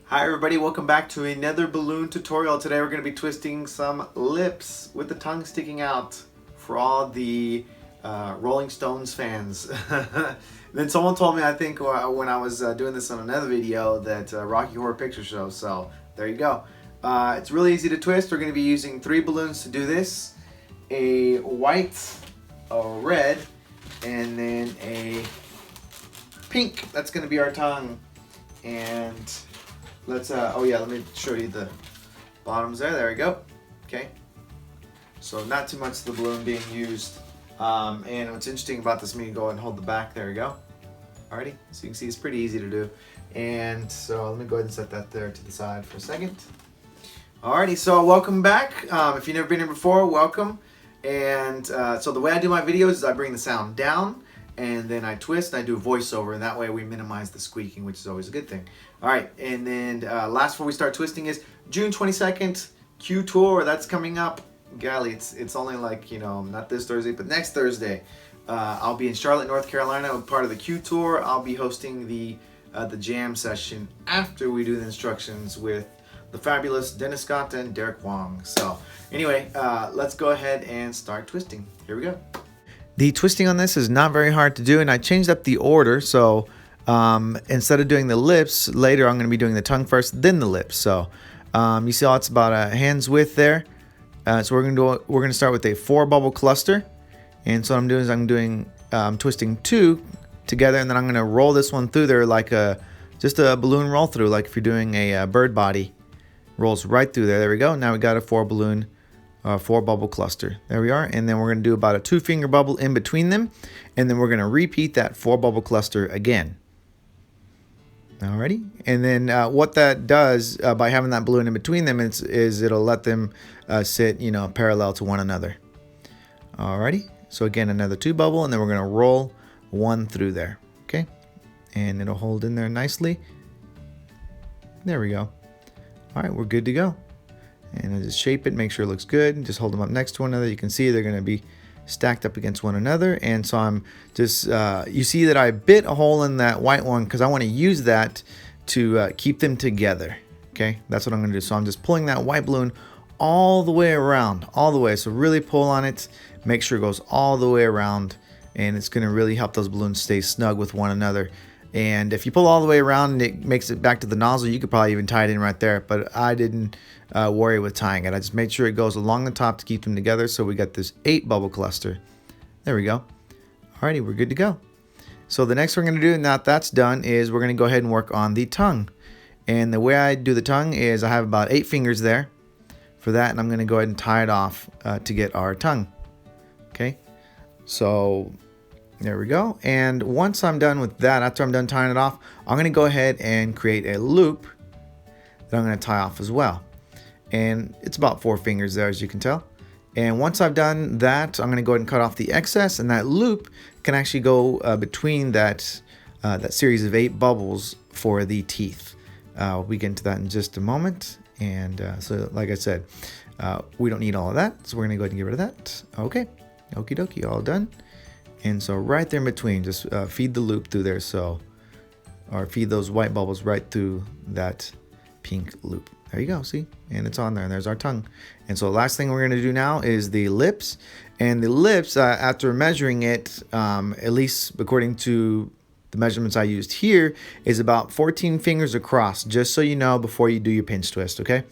Hi everybody, welcome back to another balloon tutorial. Today we're going to be twisting some lips with the tongue sticking out for all the Rolling Stones fans. Then someone told me, I think when I was doing this on another video, that Rocky Horror Picture Show, so there you go. It's really easy to twist. We're going to be using 3 balloons to do this. A white, a red, and then a pink. That's going to be our tongue. And let's, let me show you the bottoms there. There we go. Okay. So not too much of the balloon being used. And what's interesting about this, let me go ahead and hold the back. There we go. Alrighty. So you can see it's pretty easy to do. And so let me go ahead and set that there to the side for a second. Alrighty. So welcome back. If you've never been here before, welcome. And so the way I do my videos is I bring the sound down, and then I twist and I do a voiceover, and that way we minimize the squeaking, which is always a good thing. All right, and then last before we start twisting is June 22nd, Q Tour. That's coming up. Golly, it's only like, not this Thursday, but next Thursday. I'll be in Charlotte, North Carolina, part of the Q Tour. I'll be hosting the jam session after we do the instructions with the fabulous Dennis Scott and Derek Wong. So anyway, let's go ahead and start twisting. Here we go. The twisting on this is not very hard to do, and I changed up the order. So instead of doing the lips later, I'm going to be doing the tongue first, then the lips. So you see how it's about a hand's width there. So we're going to start with a 4-bubble cluster, and so what I'm doing is I'm twisting 2 together, and then I'm going to roll this one through there like just a balloon roll through, like if you're doing a bird body. Rolls right through there. There we go. Now we got a 4-bubble cluster. There we are. And then we're going to do about a 2-finger bubble in between them. And then we're going to repeat that 4-bubble cluster again. Alrighty. And then what that does by having that balloon in between them is it'll let them sit, parallel to one another. Alrighty. So again, another 2-bubble, and then we're going to roll 1 through there. Okay. And it'll hold in there nicely. There we go. All right, we're good to go. And I just shape it, make sure it looks good. Just hold them up next to one another. You can see they're going to be stacked up against one another. And so I'm just, you see that I bit a hole in that white one because I want to use that to keep them together. Okay, that's what I'm going to do. So I'm just pulling that white balloon all the way around, all the way. So really pull on it, make sure it goes all the way around. And it's going to really help those balloons stay snug with one another. And if you pull all the way around and it makes it back to the nozzle, you could probably even tie it in right there. But I didn't worry with tying it. I just made sure it goes along the top to keep them together. So we got this 8-bubble cluster. There we go. Alrighty, we're good to go. So the next thing we're going to do, now that that's done, is we're going to go ahead and work on the tongue. And the way I do the tongue is I have about 8 fingers there for that. And I'm going to go ahead and tie it off to get our tongue. Okay, so there we go. And once I'm done with that, after I'm done tying it off, I'm going to go ahead and create a loop that I'm going to tie off as well. And it's about 4 fingers there, as you can tell. And once I've done that, I'm going to go ahead and cut off the excess, and that loop can actually go between that series of 8 bubbles for the teeth. We get into that in just a moment. And so like I said, we don't need all of that, so we're going to go ahead and get rid of that. Okay, okie dokie, all done. And so right there in between, just feed the loop through there, or feed those white bubbles right through that pink loop. There you go, see? And it's on there, and there's our tongue. And so the last thing we're going to do now is the lips. And the lips, after measuring it, at least according to the measurements I used here, is about 14 fingers across, just so you know before you do your pinch twist, okay?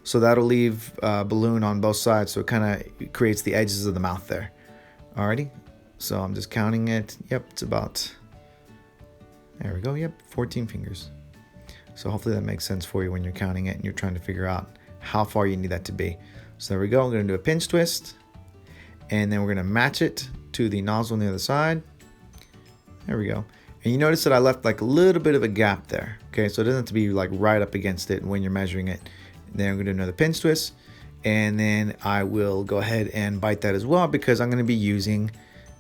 So that'll leave a balloon on both sides, so it kind of creates the edges of the mouth there. Alrighty? So I'm just counting it. Yep, it's about, there we go. Yep, 14 fingers. So hopefully that makes sense for you when you're counting it and you're trying to figure out how far you need that to be. So there we go. I'm going to do a pinch twist, and then we're going to match it to the nozzle on the other side. There we go. And you notice that I left like a little bit of a gap there. Okay, so it doesn't have to be like right up against it when you're measuring it. Then I'm going to do another pinch twist, and then I will go ahead and bite that as well, because I'm going to be using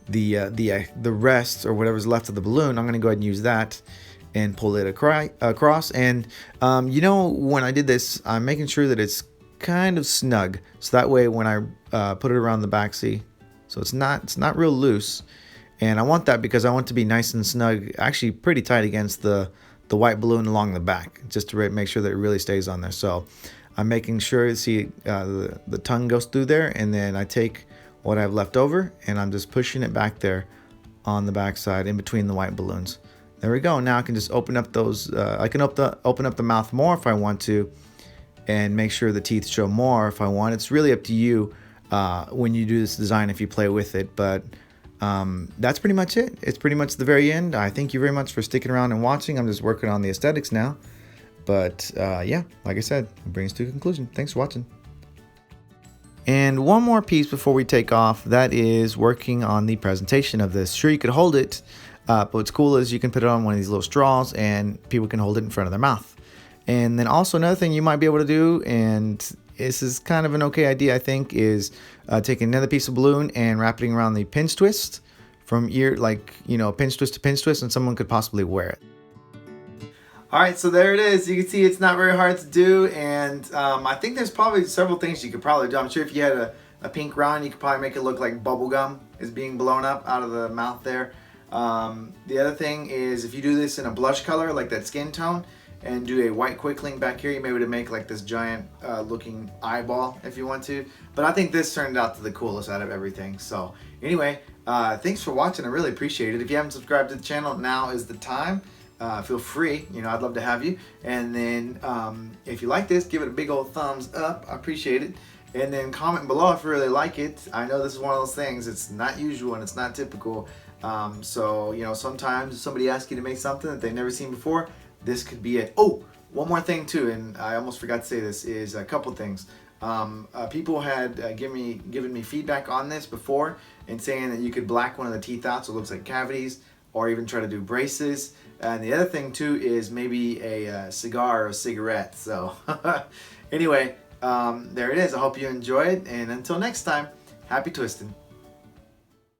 the rest or whatever's left of the balloon. I'm going to go ahead and use that and pull it across. And when I did this, I'm making sure that it's kind of snug, so that way when I put it around the back, see, so it's not real loose. And I want that because I want it to be nice and snug, actually pretty tight against the the white balloon along the back, just to make sure that it really stays on there. So I'm making sure, see, the tongue goes through there, and then I take what I have left over and I'm just pushing it back there on the back side in between the white balloons. There we go. Now I can just open up those, I can open up the mouth more if I want to, and make sure the teeth show more if I want. It's really up to you when you do this design, if you play with it. But that's pretty much it. It's pretty much the very end. I thank you very much for sticking around and watching. I'm just working on the aesthetics now. But yeah, like I said, it brings to a conclusion. Thanks for watching. And one more piece before we take off, that is working on the presentation of this. Sure, you could hold it, but what's cool is you can put it on one of these little straws and people can hold it in front of their mouth. And then also another thing you might be able to do, and this is kind of an okay idea I think, is take another piece of balloon and wrapping it around the pinch twist from ear, like, you know, pinch twist to pinch twist, and someone could possibly wear it. Alright, so there it is. You can see it's not very hard to do, and I think there's probably several things you could probably do. I'm sure if you had a pink round, you could probably make it look like bubble gum is being blown up out of the mouth there. The other thing is, if you do this in a blush color, like that skin tone, and do a white quick link back here, you may be able to make like this giant looking eyeball if you want to. But I think this turned out to the coolest out of everything. So anyway, thanks for watching. I really appreciate it. If you haven't subscribed to the channel, now is the time. Feel free, you know, I'd love to have you. And then if you like this, give it a big old thumbs up. I appreciate it. And then comment below if you really like it. I know this is one of those things, it's not usual and it's not typical. So, you know, sometimes somebody asks you to make something that they've never seen before, this could be it. Oh, one more thing too, and I almost forgot to say this, is a couple things. People had given me feedback on this before and saying that you could black one of the teeth out so it looks like cavities, or even try to do braces. And the other thing too is maybe a cigar or a cigarette. So anyway, there it is. I hope you enjoyed, and until next time, happy twisting.